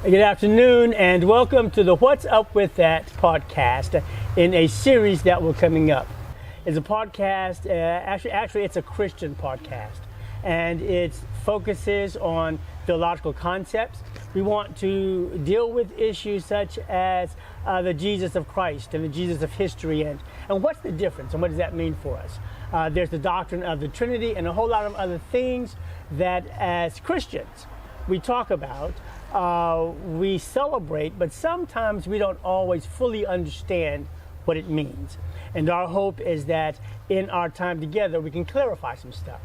Good afternoon and welcome to the What's Up With That podcast in a series that we're coming up. It's a podcast, actually it's a Christian podcast, and it focuses on theological concepts. We want to deal with issues such as the Jesus of Christ and the Jesus of history and what's the difference and what does that mean for us. There's the doctrine of the Trinity and a whole lot of other things that as Christians we talk about, we celebrate, but sometimes we don't always fully understand what it means. And our hope is that in our time together, we can clarify some stuff.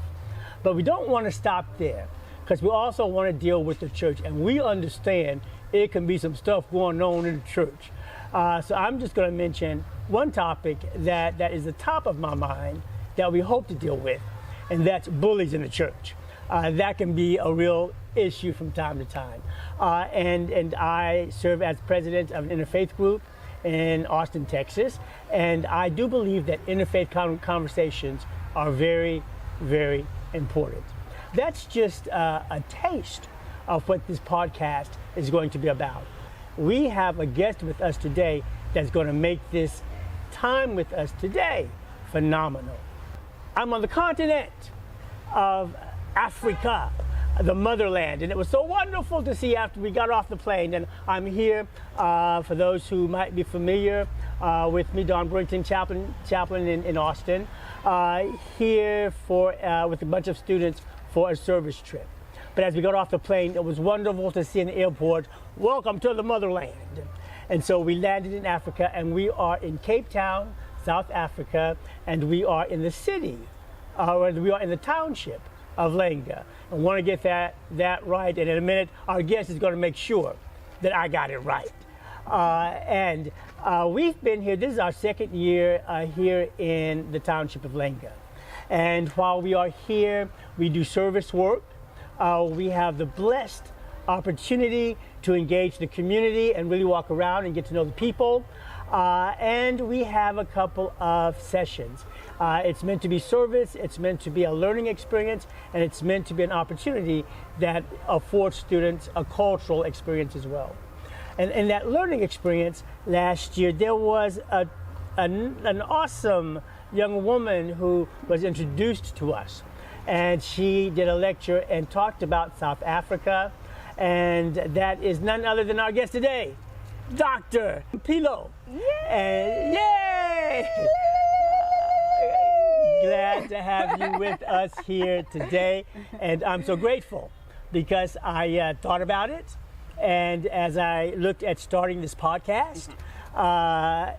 But we don't want to stop there, because we also want to deal with the church, and we understand it can be some stuff going on in the church. So I'm just going to mention one topic that is the top of my mind that we hope to deal with, and that's bullies in the church. That can be a real issue from time to time. And I serve as president of an interfaith group in Austin, Texas. And I do believe that interfaith conversations are very, very important. That's just a taste of what this podcast is going to be about. We have a guest with us today that's going to make this time with us today phenomenal. I'm on the continent of Africa, the Motherland, and it was so wonderful to see after we got off the plane. And I'm here, for those who might be familiar with me, Don Brington Chaplain in Austin, here for with a bunch of students for a service trip. But as we got off the plane, it was wonderful to see in the airport, welcome to the Motherland. And so we landed in Africa, and we are in Cape Town, South Africa, and we are in the city, or we are in the township of Lenga. I want to get that right, and in a minute our guest is going to make sure that I got it right. And we've been here, this is our second year here in the township of Lenga. And while we are here, we do service work. We have the blessed opportunity to engage the community and really walk around and get to know the people. And we have a couple of sessions. It's meant to be service, it's meant to be a learning experience, and it's meant to be an opportunity that affords students a cultural experience as well. And in that learning experience last year, there was an awesome young woman who was introduced to us. And she did a lecture and talked about South Africa. And that is none other than our guest today, Dr. Nompilo. Yay! Yay! Glad to have you with us here today, and I'm so grateful because I thought about it, and as I looked at starting this podcast,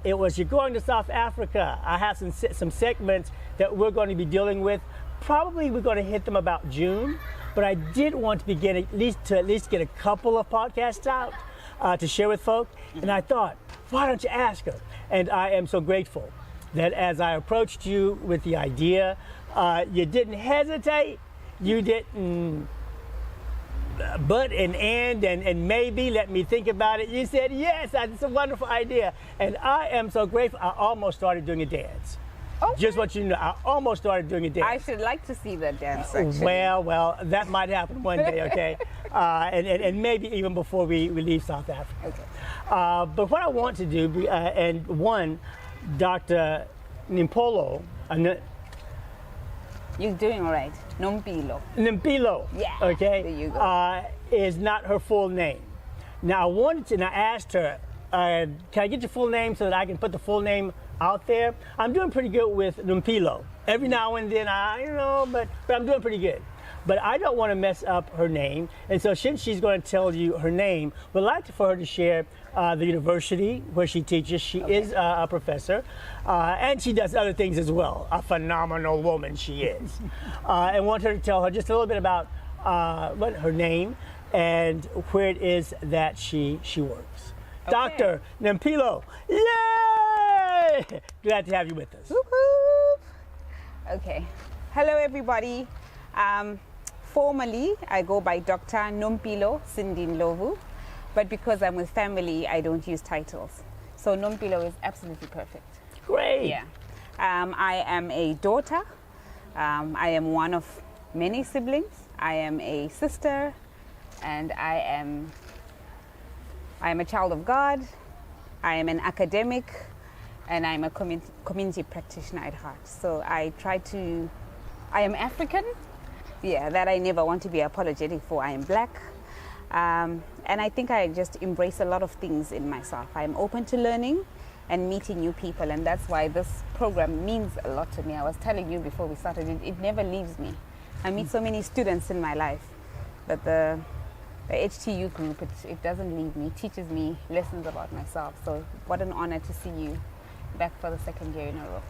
it was, you're going to South Africa. I have some segments that we're going to be dealing with. Probably we're going to hit them about June, but I did want to begin at least get a couple of podcasts out to share with folk, and I thought, why don't you ask her? And I am so grateful that as I approached you with the idea, you didn't hesitate, you didn't but and maybe let me think about it. You said, yes, it's a wonderful idea. And I am so grateful. I almost started doing a dance. Okay. Just what you know, I almost started doing a dance. I should like to see that dance, actually. Well, that might happen one day, okay? And maybe even before we leave South Africa. Okay. But what I want to do, Dr. Nompilo, you're doing all right. Nompilo. Yeah. Okay. There you go. Is not her full name. Now I asked her, can I get your full name so that I can put the full name out there? I'm doing pretty good with Nompilo. Every now and then but I'm doing pretty good. But I don't want to mess up her name, and so since she's going to tell you her name, we'd like for her to share the university where she teaches. She is a professor, and she does other things as well. A phenomenal woman she is. And want her to tell her just a little bit about what her name and where it is that she works. Okay. Dr. Nompilo, yay! Glad to have you with us. Woo-hoo. Okay. Hello, everybody. Formally, I go by Dr. Nompilo Cindy Ndlovu, but because I'm with family, I don't use titles. So Nompilo is absolutely perfect. Great. Yeah. I am a daughter. I am one of many siblings. I am a sister, and I am I am a child of God, I am an academic, and I'm a community practitioner at heart. So I am African, that I never want to be apologetic for. I am black, and I think I just embrace a lot of things in myself. I'm open to learning and meeting new people, and that's why this program means a lot to me. I was telling you before we started, it never leaves me. I meet so many students in my life, but the HTU group, it doesn't leave me. It teaches me lessons about myself. So what an honor to see you back for the second year in a row.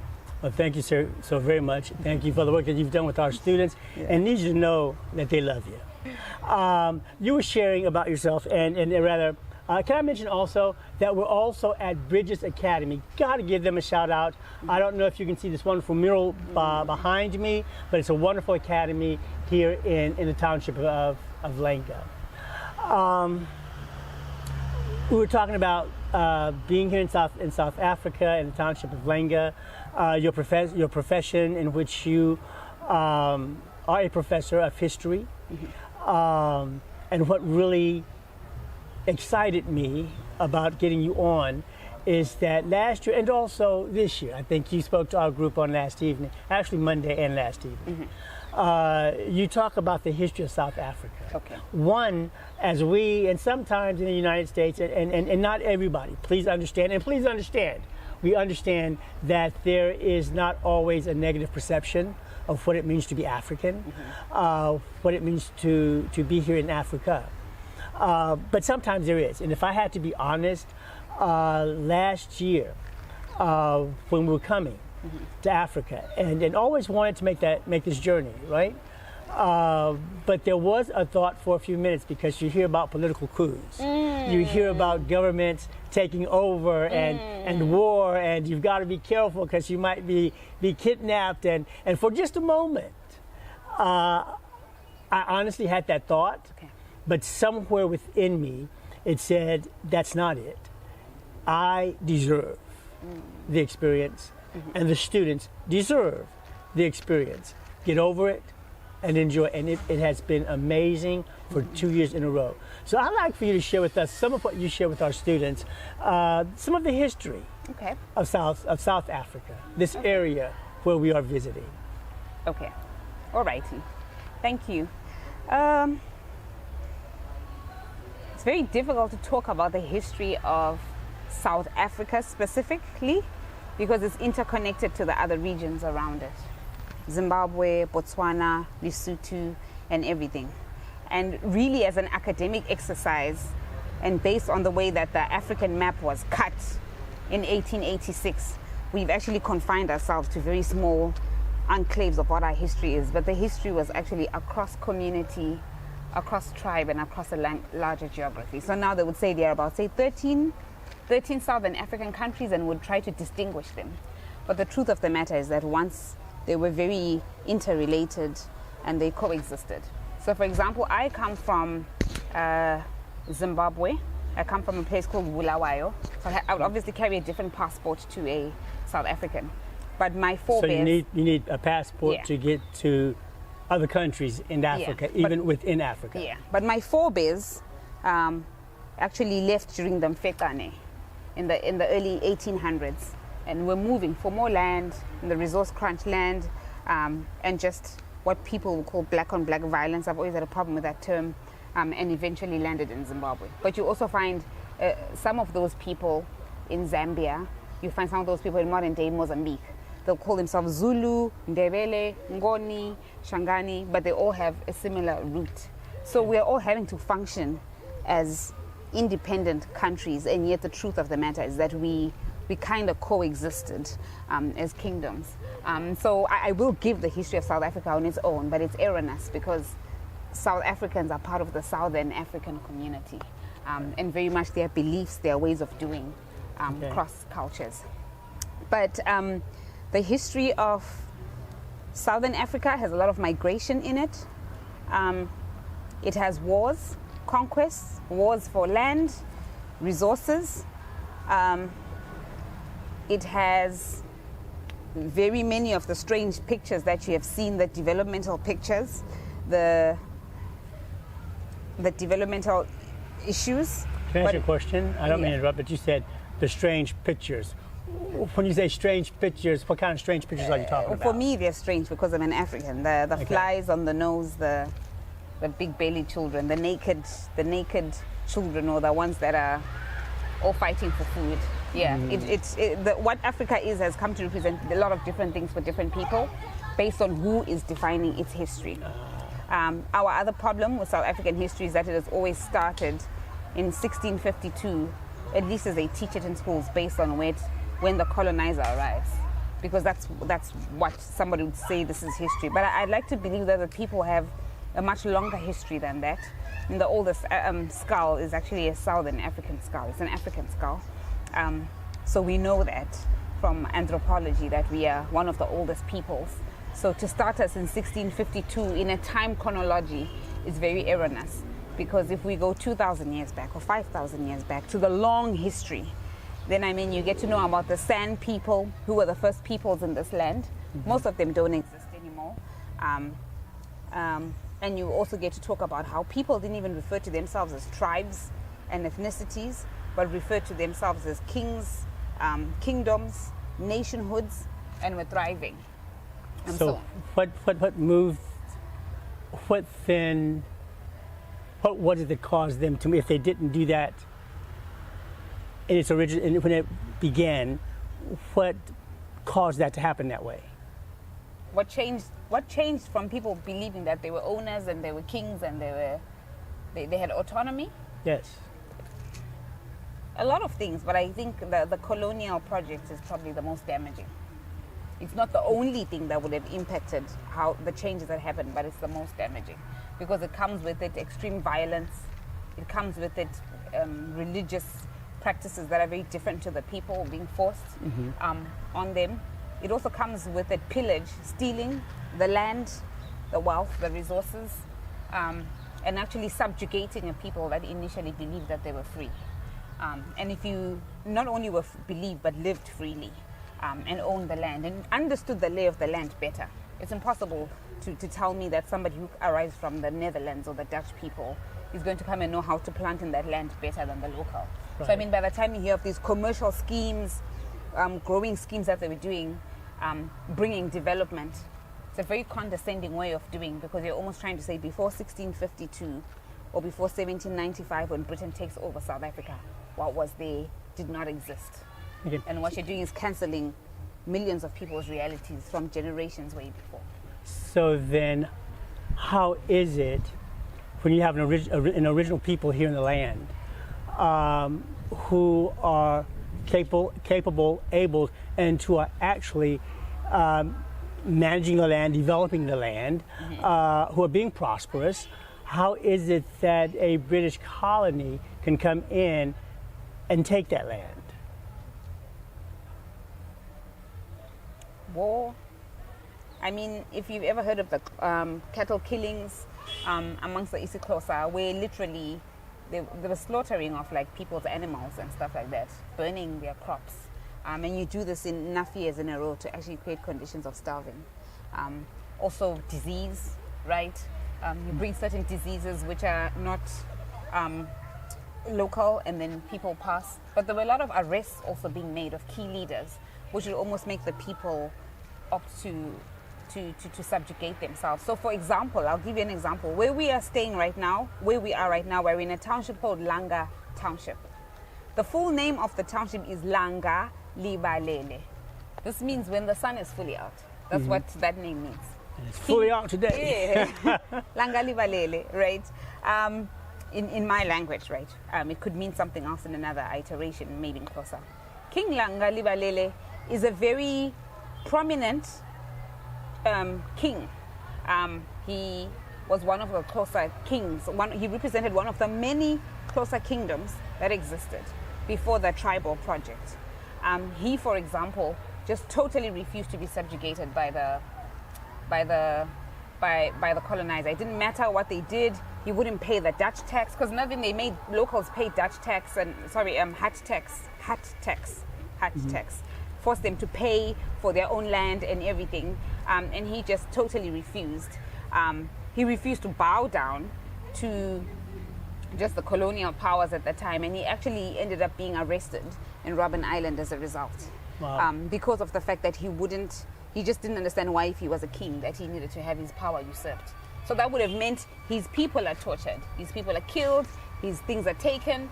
Well, thank you, sir, so very much. Thank you for the work that you've done with our students, and need you to know that they love you. You were sharing about yourself, and rather, can I mention also that we're also at Bridges Academy. Got to give them a shout out. I don't know if you can see this wonderful mural behind me, but it's a wonderful academy here in the township of Langa. We were talking about being here in South Africa, in the township of Langa, your profession in which you are a professor of history, and what really excited me about getting you on is that last year and also this year, I think you spoke to our group on last evening, actually Monday and last evening. You talk about the history of South Africa. Okay. One, as we, and sometimes in the United States, and not everybody, please understand, we understand that there is not always a negative perception of what it means to be African, what it means to be here in Africa. But sometimes there is. And if I had to be honest, last year, when we were coming to Africa, and always wanted to make this journey, right? But there was a thought for a few minutes, because you hear about political coups. You hear about governments taking over and war, and you've got to be careful because you might be kidnapped. And for just a moment, I honestly had that thought. Okay. But somewhere within me, it said, that's not it. I deserve the experience, and the students deserve the experience. Get over it and enjoy it. And it has been amazing for 2 years in a row. So I'd like for you to share with us some of what you share with our students, some of the history of South Africa, this area where we are visiting. Okay. All righty. Thank you. It's very difficult to talk about the history of South Africa specifically, because it's interconnected to the other regions around it. Zimbabwe, Botswana, Lesotho, and everything. And really, as an academic exercise, and based on the way that the African map was cut in 1886, we've actually confined ourselves to very small enclaves of what our history is. But the history was actually across community, across tribe, and across a larger geography. So now they would say there are about, say, 13 Southern African countries, and would try to distinguish them. But the truth of the matter is that once they were very interrelated and they coexisted. So for example, I come from Zimbabwe. I come from a place called Bulawayo. So I would obviously carry a different passport to a South African. But my forebears... So you need a passport to get to other countries in Africa, even within Africa. Yeah, but my forebears actually left during the Mfekane in the early 1800s, and were moving for more land, in the resource crunch land, and just what people would call black-on-black violence. I've always had a problem with that term, and eventually landed in Zimbabwe. But you also find some of those people in Zambia. You find some of those people in modern-day Mozambique. They'll call themselves Zulu, Ndebele, Ngoni, Shangani, but they all have a similar root. So we're all having to function as independent countries, and yet the truth of the matter is that we kind of coexisted as kingdoms. So I will give the history of South Africa on its own, but it's erroneous, because South Africans are part of the Southern African community, and very much their beliefs, their ways of doing, cross cultures. But the history of Southern Africa has a lot of migration in it. It has wars, conquests, wars for land, resources. It has very many of the strange pictures that you have seen, the developmental pictures, the developmental issues. Can I ask you a question? I don't mean to interrupt, but you said the strange pictures. When you say strange pictures, what kind of strange pictures are you talking about? For me, they're strange because I'm an African. The flies on the nose, the big belly children, the naked children, or the ones that are all fighting for food. Yeah, what Africa has come to represent a lot of different things for different people, based on who is defining its history. Our other problem with South African history is that it has always started in 1652, at least as they teach it in schools, based on when the colonizer arrives, because that's what somebody would say this is history. But I'd like to believe that the people have a much longer history than that. And the oldest skull is actually a Southern African skull. It's an African skull. So we know that from anthropology that we are one of the oldest peoples. So to start us in 1652 in a time chronology is very erroneous, because if we go 2,000 years back or 5,000 years back to the long history, then you get to know about the San people, who were the first peoples in this land. Mm-hmm. Most of them don't exist anymore. And you also get to talk about how people didn't even refer to themselves as tribes and ethnicities, but referred to themselves as kings, kingdoms, nationhoods, and were thriving. So what moved, what did it cause them to, if they didn't do that in its origin, when it began, what caused that to happen that way? What changed from people believing that they were owners and they were kings and they had autonomy? Yes. A lot of things, but I think the colonial project is probably the most damaging. It's not the only thing that would have impacted how the changes that happened, but it's the most damaging, because it comes with it extreme violence. It comes with it religious practices that are very different to the people being forced on them. It also comes with it pillage, stealing the land, the wealth, the resources, and actually subjugating a people that initially believed that they were free. And if you not only believed but lived freely and owned the land and understood the lay of the land better, it's impossible to tell me that somebody who arrives from the Netherlands or the Dutch people is going to come and know how to plant in that land better than the local. Right. So by the time you hear of these commercial schemes, growing schemes that they were doing, bringing development, it's a very condescending way of doing, because you're almost trying to say before 1652 or before 1795, when Britain takes over South Africa, what was there did not exist. Okay. And what you're doing is cancelling millions of people's realities from generations way before. So then, how is it when you have an original people here in the land who are capable, able, and who are actually managing the land, developing the land, who are being prosperous? How is it that a British colony can come in and take that land? War. I mean, if you've ever heard of the cattle killings amongst the isiXhosa, where literally they were slaughtering of like people's animals and stuff like that, burning their crops. And you do this in enough years in a row to actually create conditions of starving. Also disease, right? You bring certain diseases which are not local, and then people pass. But there were a lot of arrests also being made of key leaders, which would almost make the people opt to subjugate themselves. So for example, I'll give you an example. Where we are right now, we're in a township called Langa Township. The full name of the township is Langa Libalele. This means when the sun is fully out. That's what that name means. And it's fully out today. Yeah. Langa Libalele, right? In my language, right? It could mean something else in another iteration, maybe closer. King Langa Libalele is a very prominent king. He was one of the Xhosa kings. He represented one of the many Xhosa kingdoms that existed before the tribal project. He, for example, just totally refused to be subjugated by the colonizer. It didn't matter what they did. He wouldn't pay the Dutch tax, because nothing they made locals pay Dutch tax and hat tax. Forced them to pay for their own land and everything, and he just totally refused. He refused to bow down to just the colonial powers at the time, and he actually ended up being arrested in Robben Island as a result. Wow. Because of the fact that he just didn't understand why, if he was a king, that he needed to have his power usurped. So that would have meant his people are tortured, his people are killed, his things are taken.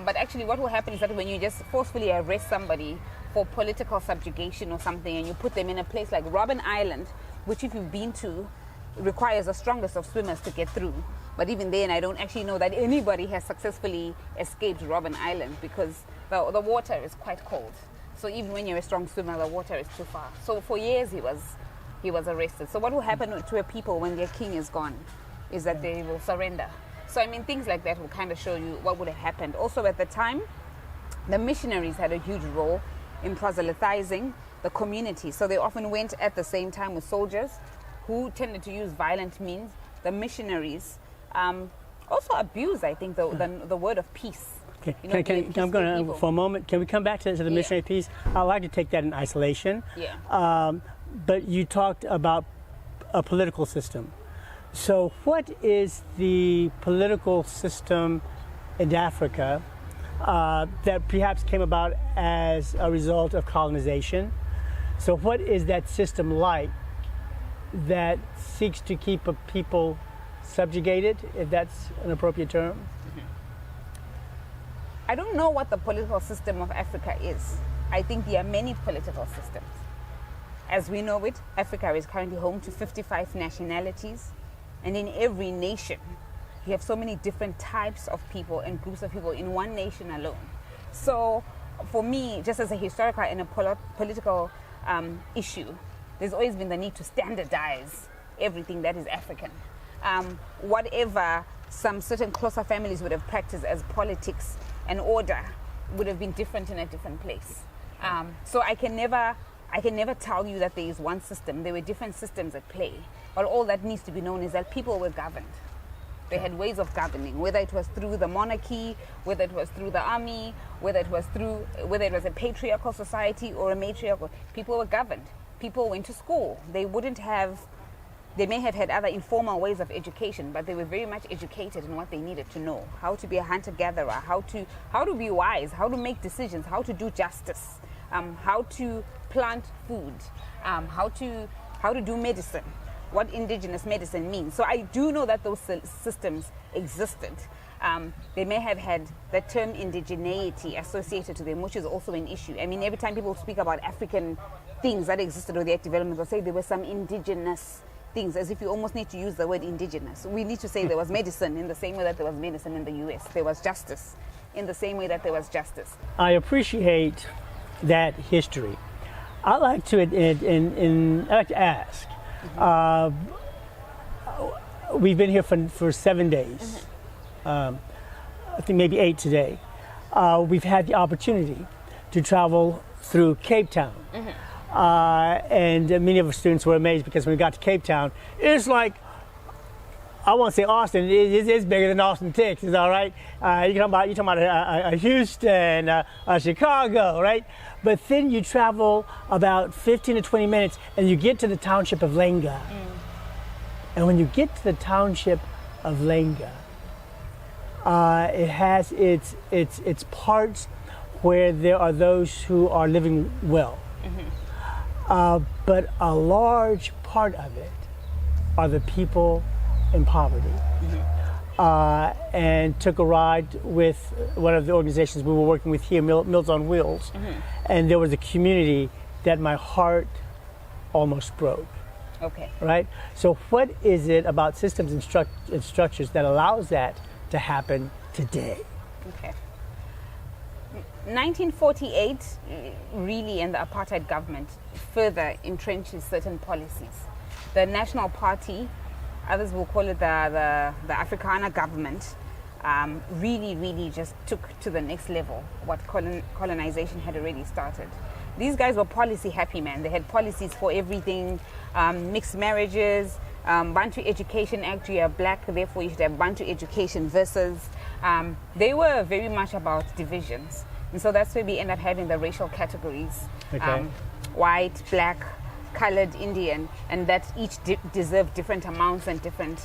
But actually what will happen is that when you just forcefully arrest somebody for political subjugation or something, and you put them in a place like Robben Island, which if you've been to, requires the strongest of swimmers to get through. But even then, I don't actually know that anybody has successfully escaped Robben Island, because the water is quite cold. So even when you're a strong swimmer, the water is too far. So for years he was arrested. So what will happen to a people when their king is gone is that they will surrender. So I mean, things like that will kind of show you what would have happened. Also at the time, the missionaries had a huge role in proselytizing the community. So they often went at the same time with soldiers who tended to use violent means. The missionaries also abuse, I think, the word of peace. Okay. You know, I'm going to, for a moment, can we come back to the missionary piece? I'd like to take that in isolation. Yeah. But you talked about a political system. So what is the political system in Africa that perhaps came about as a result of colonization? So what is that system like that seeks to keep a people subjugated, if that's an appropriate term? I don't know what the political system of Africa is. I think there are many political systems. As we know it, Africa is currently home to 55 nationalities. And in every nation, you have so many different types of people and groups of people in one nation alone. So for me, just as a historical and a political issue, there's always been the need to standardize everything that is African. Whatever some certain closer families would have practiced as politics and order would have been different in a different place. So I can never tell you that there is one system. There were different systems at play. But all that needs to be known is that people were governed. They had ways of governing, whether it was through the monarchy, whether it was through the army, whether it was a patriarchal society or a matriarchal. People were governed. People went to school. They may have had other informal ways of education, but they were very much educated in what they needed to know. How to be a hunter-gatherer, how to be wise, how to make decisions, how to do justice, how to plant food, how to do medicine, what indigenous medicine means. So I do know that those systems existed. They may have had the term indigeneity associated to them, which is also an issue. I mean, every time people speak about African things that existed or their development, they'll say there were some indigenous things, as if you almost need to use the word indigenous. We need to say there was medicine in the same way that there was medicine in the US. There was justice in the same way that there was justice. I appreciate that history. I'd like to ask. We've been here for 7 days. I think maybe 8 today. We've had the opportunity to travel through Cape Town. And many of our students were amazed because when we got to Cape Town, it's like, I won't say Austin, it's bigger than Austin, Texas, all right? You're talking about Houston, Chicago, right? But then you travel about 15 to 20 minutes and you get to the township of Lenga. And when you get to the township of Lenga, it has its parts where there are those who are living well. But a large part of it are the people in poverty. And took a ride with one of the organizations we were working with here, Meals on Wheels. And there was a community that my heart almost broke. Okay. Right? So what is it about systems and structures that allows that to happen today? Okay. 1948 really, and the apartheid government further entrenches certain policies. The National Party, others will call it the Afrikaner government, really just took to the next level what colonization had already started. These guys were policy happy, man. They had policies for everything, mixed marriages, Bantu Education Act. You are black, therefore you should have Bantu education versus. They were very much about divisions. And so that's where we end up having the racial categories. Okay. White, black, colored, Indian, and that each deserve different amounts and different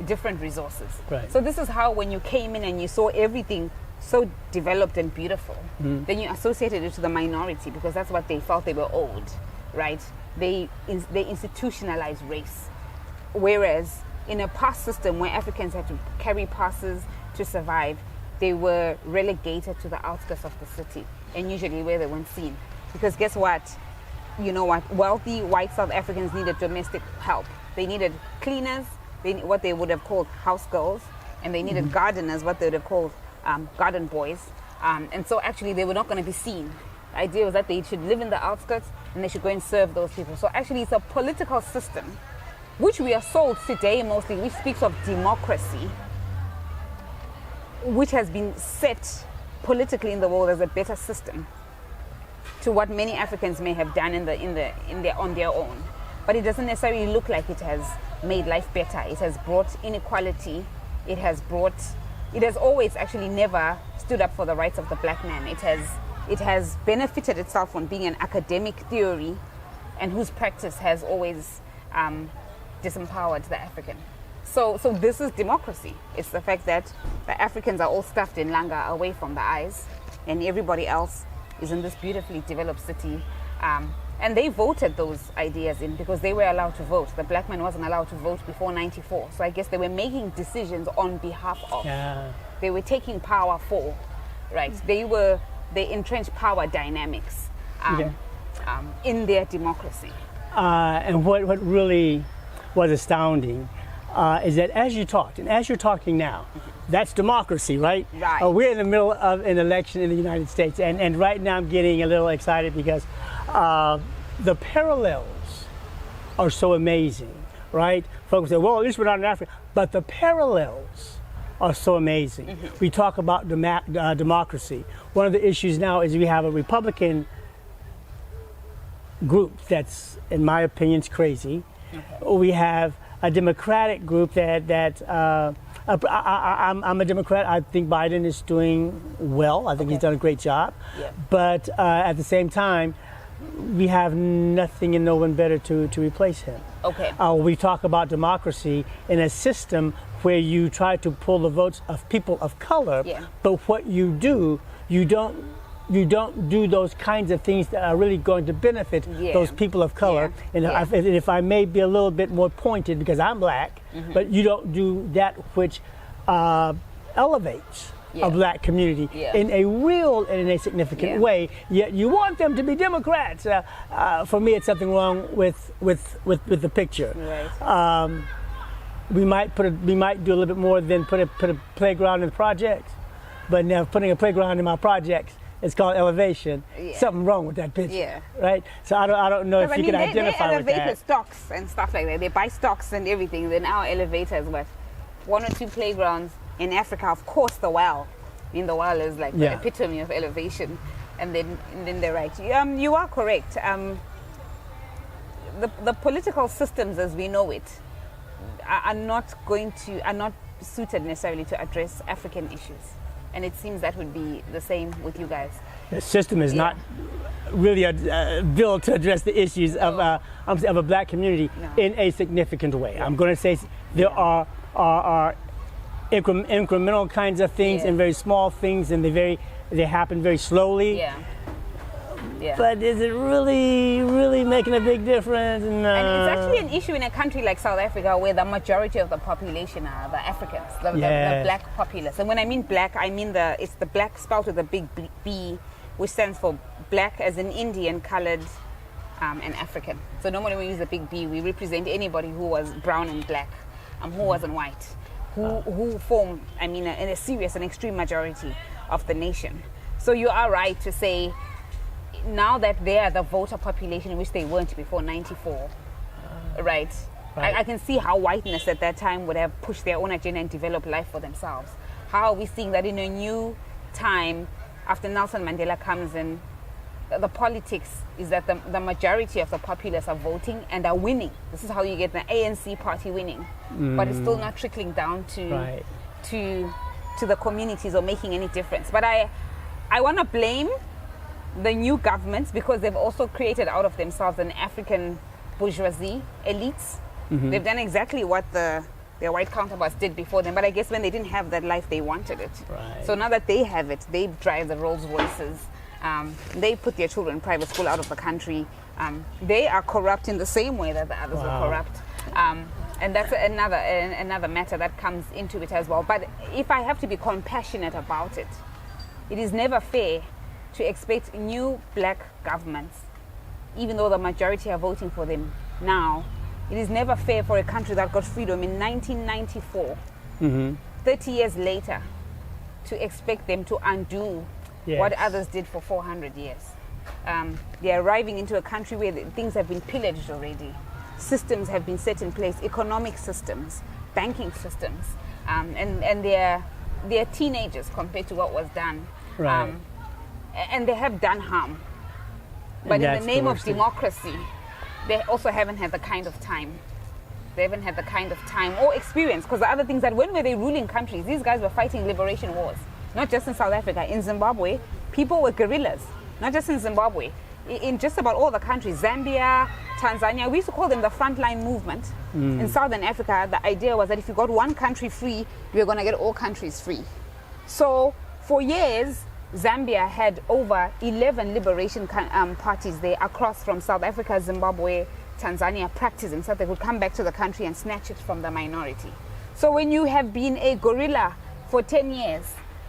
different resources. Right. So this is how, when you came in and you saw everything so developed and beautiful, then you associated it to the minority because that's what they felt they were owed, right? They institutionalized race. Whereas in a pass system where Africans had to carry passes to survive, they were relegated to the outskirts of the city, and usually where they weren't seen. Because guess what? You know what? Wealthy white South Africans needed domestic help. They needed cleaners, what they would have called house girls, and they needed gardeners, what they would have called garden boys. And so actually they were not going to be seen. The idea was that they should live in the outskirts and they should go and serve those people. So actually it's a political system, which we are sold today mostly, which speaks of democracy, which has been set politically in the world as a better system to what many Africans may have done on their own. But it doesn't necessarily look like it has made life better. It has brought inequality. It has always actually never stood up for the rights of the black man. It has benefited itself from being an academic theory and whose practice has always disempowered the African. So this is democracy. It's the fact that the Africans are all stuffed in langa away from the eyes, and everybody else is in this beautifully developed city. And they voted those ideas in because they were allowed to vote. The black man wasn't allowed to vote before 94. So I guess they were making decisions on behalf of. Yeah. They were taking power for, right? They entrenched power dynamics in their democracy. And what really was astounding is that as you talked, and as you're talking now, that's democracy, right? Right. We're in the middle of an election in the United States, and right now I'm getting a little excited because the parallels are so amazing, right? Folks say, well, at least we're not in Africa, but the parallels are so amazing. We talk about democracy. One of the issues now is we have a Republican group that's, in my opinion, crazy. We have a Democratic group that I'm a Democrat. I think Biden is doing well. I think he's done a great job. Yeah. But at the same time, we have nothing and no one better to replace him. Okay. We talk about democracy in a system where you try to pull the votes of people of color, but what you do, you don't do those kinds of things that are really going to benefit those people of color. And if I may be a little bit more pointed, because I'm black, but you don't do that which elevates a black community in a real and in a significant way. Yet you want them to be Democrats. For me, it's something wrong with the picture. Right. We might do a little bit more than put a playground in the projects, but now putting a playground in my projects, it's called elevation. Something wrong with that picture, right? So I don't know if you can identify with that. They elevate stocks and stuff like that. They buy stocks and everything. Then our elevators, what, 1 or 2 playgrounds in Africa. Of course, the well. I mean, the well is like the epitome of elevation. And then they're right. You are correct. The political systems as we know it are not suited necessarily to address African issues. And it seems that would be the same with you guys. The system is not really built to address the issues of a black community in a significant way. I'm going to say there are incremental kinds of things and very small things, and they happen very slowly. Yeah. But is it really making a big difference? And it's actually an issue in a country like South Africa where the majority of the population are the Africans, the black populace. And when I mean black, I mean it's the black spelled with a big B, which stands for black as in Indian, colored, and African. So normally when we use the big B, we represent anybody who was brown and black, who wasn't white, who form, a serious and extreme majority of the nation. So you are right to say, now that they are the voter population, which they weren't before 94, right? I can see how whiteness at that time would have pushed their own agenda and developed life for themselves. How are we seeing that in a new time, after Nelson Mandela comes in, the politics is that the majority of the populace are voting and are winning. This is how you get the ANC party winning. But it's still not trickling down to the communities or making any difference. But I want to blame the new governments because they've also created out of themselves an African bourgeoisie elites. They've done exactly what the their white counterparts did before them. But I guess when they didn't have that life, they wanted it. Right. So now that they have it, they drive the Rolls Royces. They put their children in private school out of the country. They are corrupt in the same way that the others were corrupt. And that's another matter that comes into it as well. But if I have to be compassionate about it, it is never fair to expect new black governments, even though the majority are voting for them now. It is never fair for a country that got freedom in 1994, 30 years later, to expect them to undo what others did for 400 years. They're arriving into a country where things have been pillaged already. Systems have been set in place, economic systems, banking systems, and they're teenagers compared to what was done. Right. And they have done harm. But in the name of democracy, they also haven't had the kind of time. They haven't had the kind of time or experience. Because the other things that when were they ruling countries? These guys were fighting liberation wars. Not just in South Africa. In Zimbabwe, people were guerrillas. Not just in Zimbabwe. In just about all the countries. Zambia, Tanzania. We used to call them the frontline movement. In Southern Africa, the idea was that if you got one country free, you're going to get all countries free. So for years, Zambia had over 11 liberation parties there across from South Africa, Zimbabwe, Tanzania, practicing so they could come back to the country and snatch it from the minority. So when you have been a guerrilla for 10 years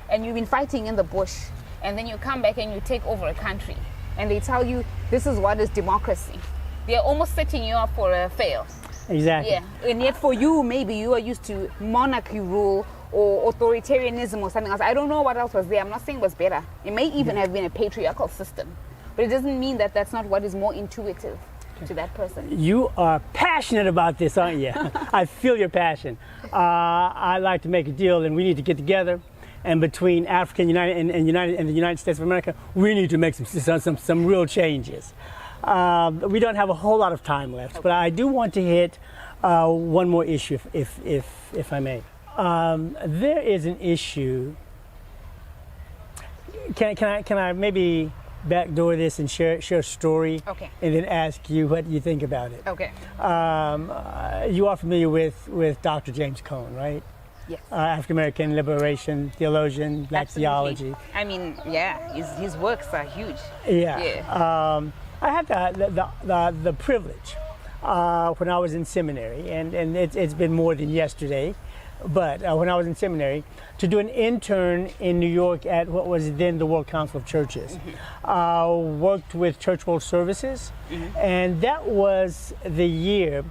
and you've been fighting in the bush, and then you come back and you take over a country and they tell you this is what is democracy, they're almost setting you up for a fail. Exactly. Yeah, and yet for you, maybe you are used to monarchy rule or authoritarianism or something else. I don't know what else was there. I'm not saying it was better. It may even have been a patriarchal system. But it doesn't mean that that's not what is more intuitive to that person. You are passionate about this, aren't you? I feel your passion. I like to make a deal, and we need to get together. And between African United and the United States of America, we need to make some real changes. We don't have a whole lot of time left, but I do want to hit one more issue, if I may. There is an issue. Can I maybe backdoor this and share a story? Okay. And then ask you what you think about it. Okay. You are familiar with Dr. James Cone, right? Yes. African American liberation theologian, black theology. I mean, yeah, his works are huge. Yeah. I had the privilege when I was in seminary, and it's been more than yesterday, but when I was in seminary, to do an intern in New York at what was then the World Council of Churches. Worked with Church World Services, and that was the year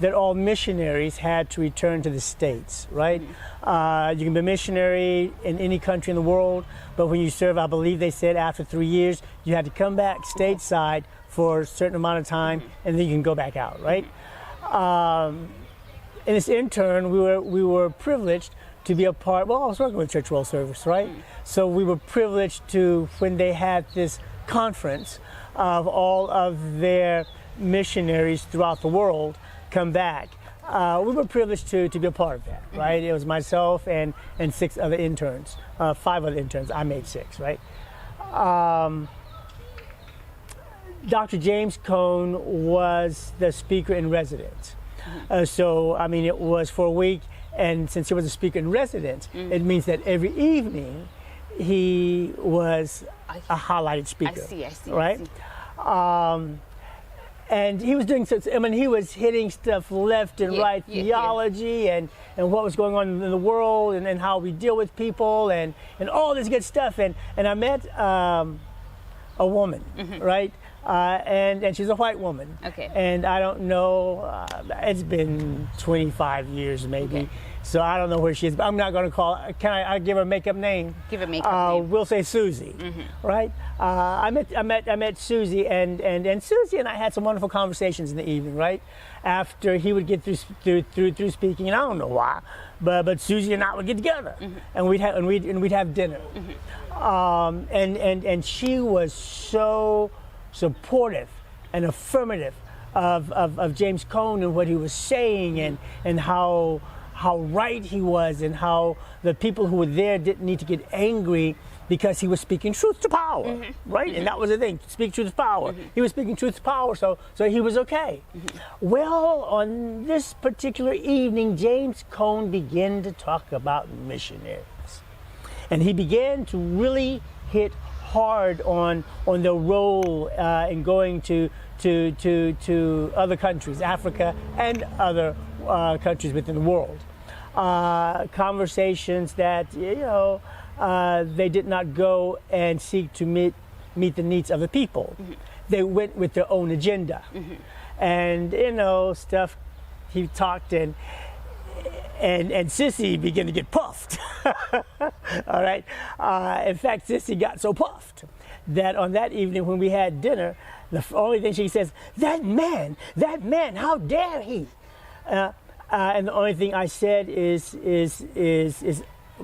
that all missionaries had to return to the States, right? You can be a missionary in any country in the world, but when you serve, I believe they said after 3 years, you had to come back stateside for a certain amount of time, and then you can go back out, right? In this intern, we were privileged to be a part. Well, I was working with Church World Service, right? So we were privileged to, when they had this conference of all of their missionaries throughout the world come back. We were privileged to be a part of that, right? It was myself and 6 other interns, 5 other interns. I made 6, right? Dr. James Cone was the speaker in residence. So, I mean, it was for a week, and since he was a speaker in residence, it means that every evening he was a highlighted speaker. I see. Right? And he was doing, I mean, he was hitting stuff left and right, theology and what was going on in the world and how we deal with people and all this good stuff. And I met a woman, right? And she's a white woman. Okay. And I don't know, it's been 25 years maybe. Okay. So I don't know where she is, but I'm not going to call her. Can I give her a makeup name? Give her a makeup name. We'll say Susie, right? I met Susie, and Susie and I had some wonderful conversations in the evening, right? After he would get through speaking, and I don't know why, but Susie and I would get together, and we'd have dinner, and she was so supportive and affirmative of James Cone and what he was saying and how right he was and how the people who were there didn't need to get angry because he was speaking truth to power, right? And that was the thing, speak truth to power. He was speaking truth to power, so he was okay. Well, on this particular evening, James Cone began to talk about missionaries. And he began to really hit hard on the role in going to other countries, Africa and other countries within the world. Conversations that, they did not go and seek to meet the needs of the people. They went with their own agenda. And, stuff, he talked and Sissy began to get puffed. All right. In fact, Sissy got so puffed that on that evening when we had dinner, the only thing she says, that man, how dare he? And the only thing I said is,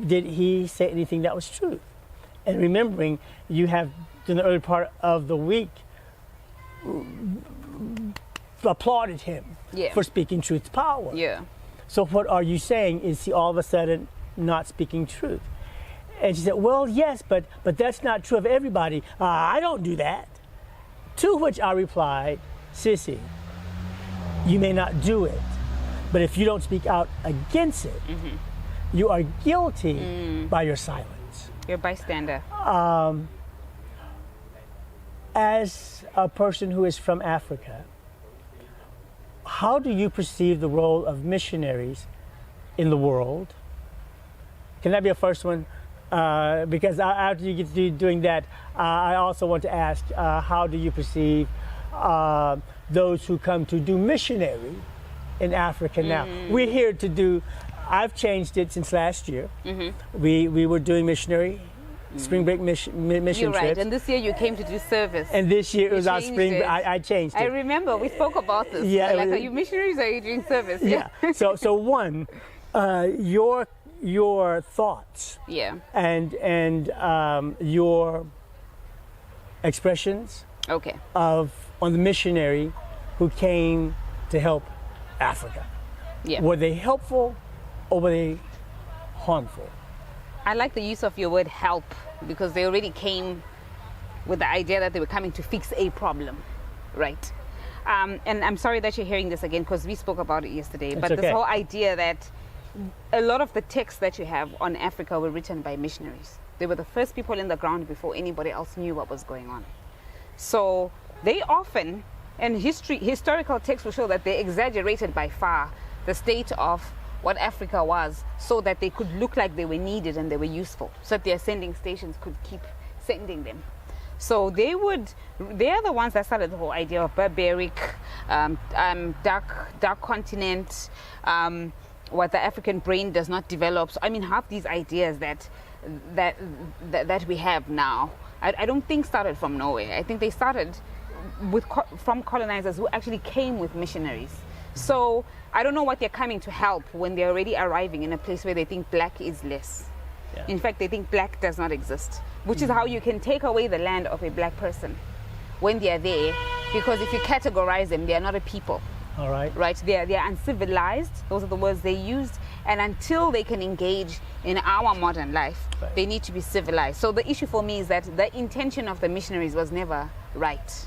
did he say anything that was true? And remembering, you have, in the early part of the week, applauded him for speaking truth to power. Yeah. So what are you saying? Is he all of a sudden not speaking truth? And she said, well, yes, but that's not true of everybody. I don't do that. To which I replied, Sissy, you may not do it, but if you don't speak out against it, you are guilty by your silence. You're a bystander. As a person who is from Africa, how do you perceive the role of missionaries in the world? Can that be a first one? Because after you get through doing that, I also want to ask, how do you perceive those who come to do missionary in Africa now? We're here to do, I've changed it since last year. We were doing missionary, spring break mission You're right, trips. and this year you came to do service. And this year it was our spring break. I changed it. I remember, we spoke about this. Yeah, Like, are you missionaries or are you doing service? Yeah. So one, your thoughts. Yeah. And your expressions. Okay. On the missionary who came to help Africa. Yeah. Were they helpful or were they harmful? I like the use of your word help because they already came with the idea that they were coming to fix a problem, right? And I'm sorry that you're hearing this again because we spoke about it yesterday. It's but okay. This whole idea that a lot of the texts that you have on Africa were written by missionaries. They were the first people in the ground before anybody else knew what was going on. So they often, and historical texts will show that they exaggerated by far the state of what Africa was so that they could look like they were needed and they were useful, so that their sending stations could keep sending them. So they are the ones that started the whole idea of barbaric, dark continent, what the African brain does not develop. So, I mean, half these ideas that we have now, I don't think started from nowhere. I think they started from colonizers who actually came with missionaries. So I don't know what they're coming to help when they're already arriving in a place where they think black is less. Yeah. In fact, they think black does not exist, which is how you can take away the land of a black person when they are there, because if you categorize them, they are not a people. All right. Right? They are uncivilized. Those are the words they used. And until they can engage in our modern life, right, they need to be civilized. So the issue for me is that the intention of the missionaries was never right.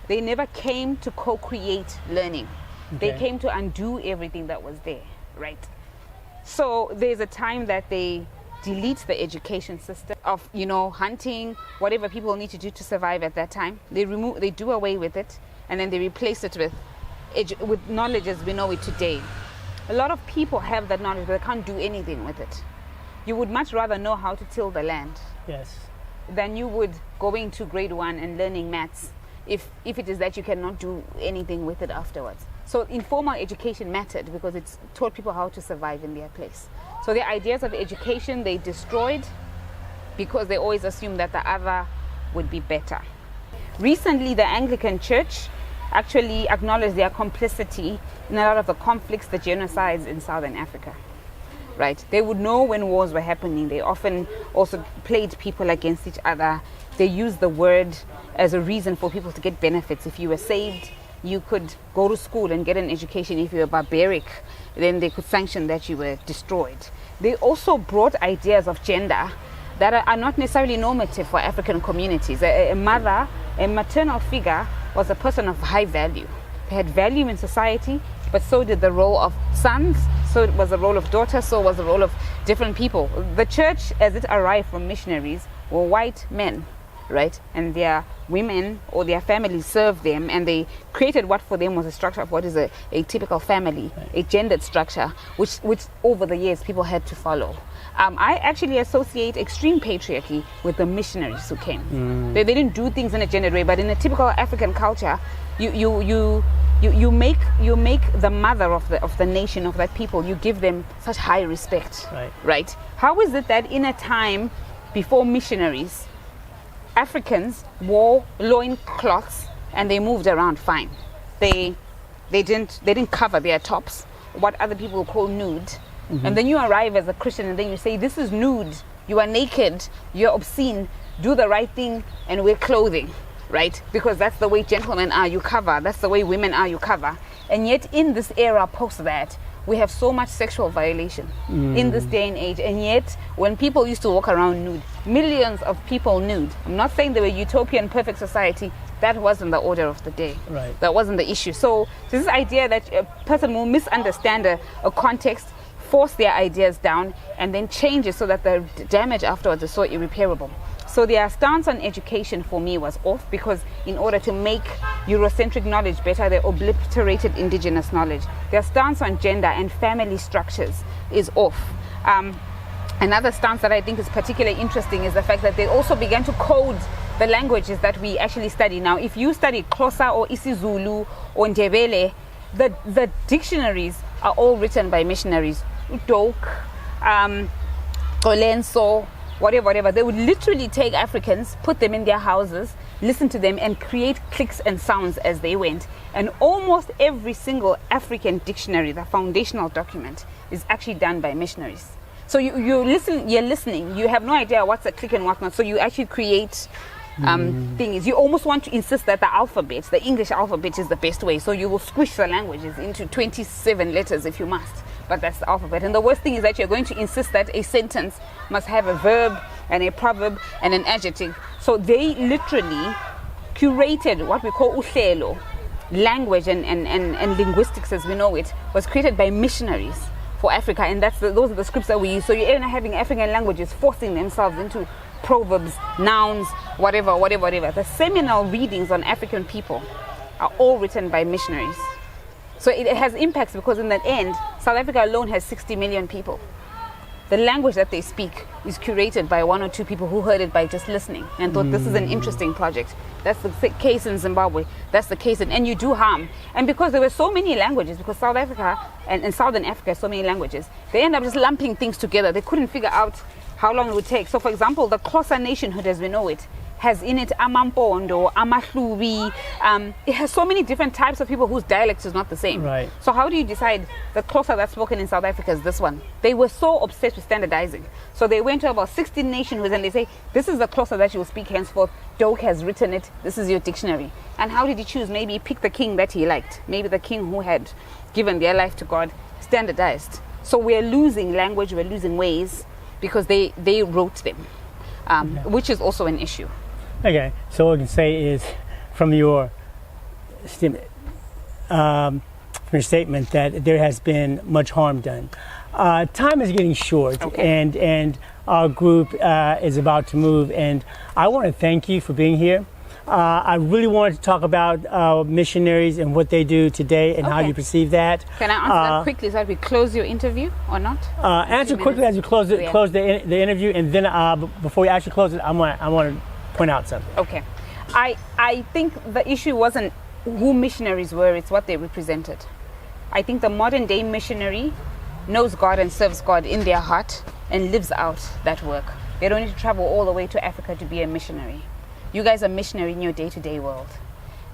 They never came to co-create learning. Okay. They came to undo everything that was there, right? So there's a time that they delete the education system of, hunting, whatever people need to do to survive at that time. They do away with it, and then they replace it with knowledge as we know it today. A lot of people have that knowledge, but they can't do anything with it. You would much rather know how to till the land. Yes. Than you would going to grade 1 and learning maths if it is that you cannot do anything with it afterwards. So informal education mattered because it taught people how to survive in their place. So the ideas of education they destroyed because they always assumed that the other would be better. Recently, the Anglican Church actually acknowledged their complicity in a lot of the conflicts, the genocides in Southern Africa. Right? They would know when wars were happening. They often also played people against each other. They used the word as a reason for people to get benefits. If you were saved, you could go to school and get an education. If you were barbaric, then they could sanction that you were destroyed. They also brought ideas of gender that are not necessarily normative for African communities. A mother, a maternal figure, was a person of high value. They had value in society, but so did the role of sons, so it was the role of daughters, so was the role of different people. The church, as it arrived from missionaries, were white men, right? And their women or their families served them, and they created what for them was a structure of what is a typical family, a gendered structure, which over the years people had to follow. I actually associate extreme patriarchy with the missionaries who came. They didn't do things in a gendered way, but in a typical African culture, you make the mother of the nation, of that people, you give them such high respect, right? How is it that in a time before missionaries, Africans wore loin cloths and they moved around fine? They didn't cover their tops, what other people call nude. And then you arrive as a Christian and then you say, this is nude, you are naked, you're obscene, do the right thing and wear clothing, right? Because that's the way gentlemen are, you cover. That's the way women are, you cover. And yet in this era post that, we have so much sexual violation in this day and age. And yet when people used to walk around nude, millions of people nude, I'm not saying they were utopian perfect society, that wasn't the order of the day. Right. That wasn't the issue. So this idea that a person will misunderstand a context, force their ideas down, and then change it so that the damage afterwards is so irreparable. So their stance on education for me was off, because in order to make Eurocentric knowledge better, they obliterated indigenous knowledge. Their stance on gender and family structures is off. Another stance that I think is particularly interesting is the fact that they also began to code the languages that we actually study now. If you study Xhosa or isiZulu or Ndebele, the dictionaries are all written by missionaries. Udok, Xolenso, whatever. They would literally take Africans, put them in their houses, listen to them, and create clicks and sounds as they went. And almost every single African dictionary, the foundational document, is actually done by missionaries. So you're listening, you have no idea what's a click and what's not. So you actually create things. You almost want to insist that the alphabet, the English alphabet, is the best way. So you will squish the languages into 27 letters if you must. But that's the alphabet. And the worst thing is that you're going to insist that a sentence must have a verb and a proverb and an adjective. So they literally curated what we call uhlelo. Language and linguistics as we know it was created by missionaries for Africa, and those are the scripts that we use. So you're even having African languages forcing themselves into proverbs, nouns, whatever. The seminal readings on African people are all written by missionaries. So it has impacts, because in the end, South Africa alone has 60 million people. The language that they speak is curated by one or two people who heard it by just listening and thought this is an interesting project. That's the case in Zimbabwe. That's the case and you do harm. And because there were so many languages, because South Africa and Southern Africa has so many languages, they end up just lumping things together. They couldn't figure out how long it would take. So for example, the Xhosa nationhood as we know it has in it Amampondo, Amahlubi. It has so many different types of people whose dialect is not the same. Right. So how do you decide the Xhosa that's spoken in South Africa is this one? They were so obsessed with standardizing. So they went to about 16 nationhoods and they say, this is the Xhosa that you will speak henceforth. Doak has written it. This is your dictionary. And how did he choose? Maybe he picked the king that he liked. Maybe the king who had given their life to God, standardized. So we're losing language, we're losing ways because they wrote them, which is also an issue. Okay, so what we can say is from your statement that there has been much harm done. Time is getting short, and our group is about to move, and I want to thank you for being here. I really wanted to talk about missionaries and what they do today and how you perceive that. Can I answer that quickly so that we close your interview or not? Answer quickly as you close the interview, and then before we actually close it, I want to point out something. Okay. I think the issue wasn't who missionaries were, it's what they represented. I think the modern day missionary knows God and serves God in their heart and lives out that work. They don't need to travel all the way to Africa to be a missionary. You guys are missionary in your day-to-day world.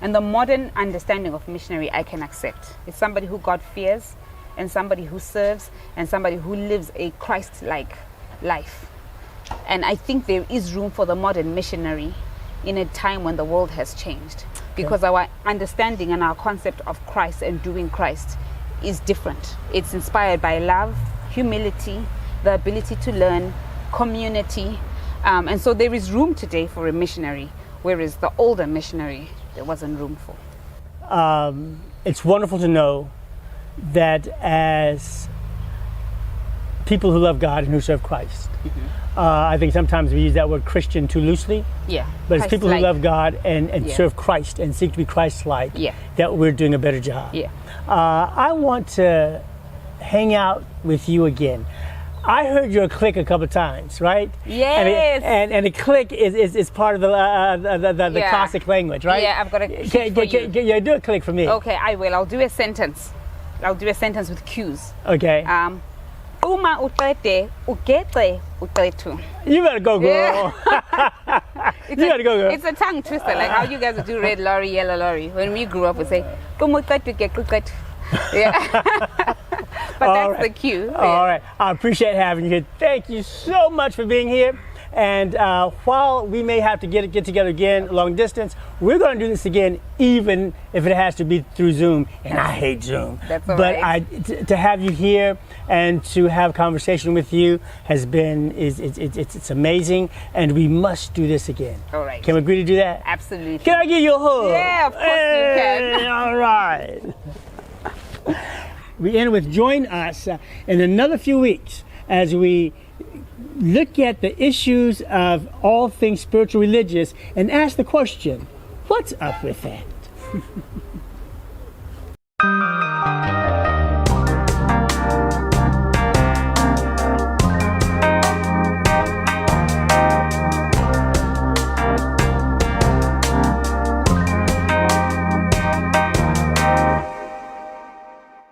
And the modern understanding of missionary I can accept. It's somebody who God fears and somebody who serves and somebody who lives a Christ-like life. And I think there is room for the modern missionary in a time when the world has changed, because our understanding and our concept of Christ and doing Christ is different. It's inspired by love, humility, the ability to learn, community, And so there is room today for a missionary, whereas the older missionary, there wasn't room for. It's wonderful to know that as people who love God and who serve Christ, I think sometimes we use that word Christian too loosely. Yeah. But it's people who Christ-like. love God and Yeah. serve Christ and seek to be Christ-like, Yeah. that we're doing a better job. Yeah. I want to hang out with you again. I heard your click a couple of times, right? Yes. And the click is part of the Yeah. classic language, right? Yeah, I've got a click for you. Yeah, do a click for me. Okay, I will. I'll do a sentence. I'll do a sentence with cues. Okay. Uma uqede, ugede, uqethu. You better go, girl. You gotta go, girl. It's a tongue twister, like how you guys would do red lorry, yellow lorry. When we grew up, we say, "Uma uqede, uqethu." Yeah. But All that's right. the cue. All right. I appreciate having you here. Thank you so much for being here. And while we may have to get together again long distance, we're going to do this again, even if it has to be through Zoom. And I hate Zoom. That's all but right. to have you here and to have conversation with you has been it's amazing. And we must do this again. All right. Can we agree to do that? Absolutely. Can I give you a hug? Yeah, of course you can. Hey, all right. We end with join us in another few weeks as we look at the issues of all things spiritual religious and ask the question, what's up with that?